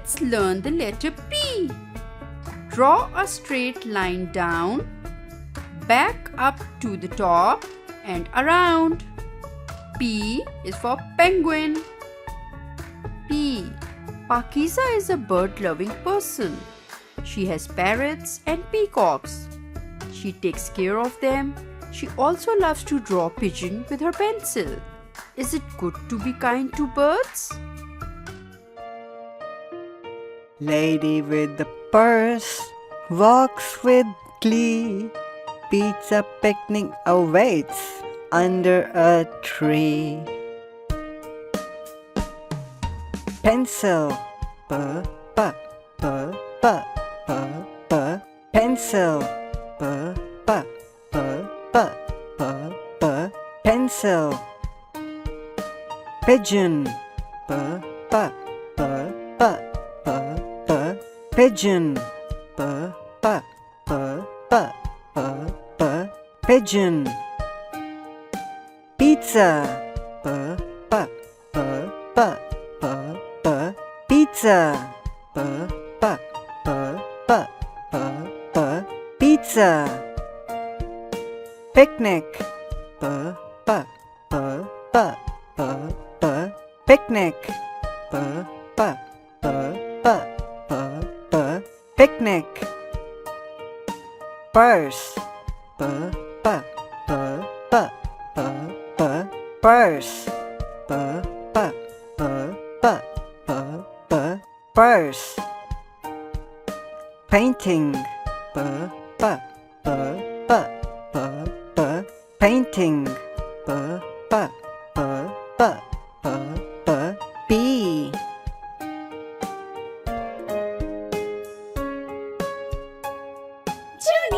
Let's learn the letter P. Draw a straight line down, back up to the top and around. P is for penguin. P. Pakiza is a bird-loving person. She has parrots and peacocks. She takes care of them. She also loves to draw pigeon with her pencil. Is it good to be kind to birds? Lady with the purse walks with glee. Pizza picnic awaits under a tree. Pencil, p, p, p, p, p, p. Pencil, p, p, p, p, p, p. Pencil. Pigeon, p, p, p, p, p, p. Pigeon, p, p, p, p, p, p. Pigeon. Pizza, p, p, p, p, p, p. Pizza, p, p, p, p, p, p. Pizza. Picnic, p, p, p, p, p, p. Picnic, p, p, p, p, p, p. Picnic. Purse, p, p, p, p, p, p. Purse, p, p, p, p, p, p. Purse. Painting, p, p, p, p, p, p. Painting, p, p, p, p, p, p. P. Junior!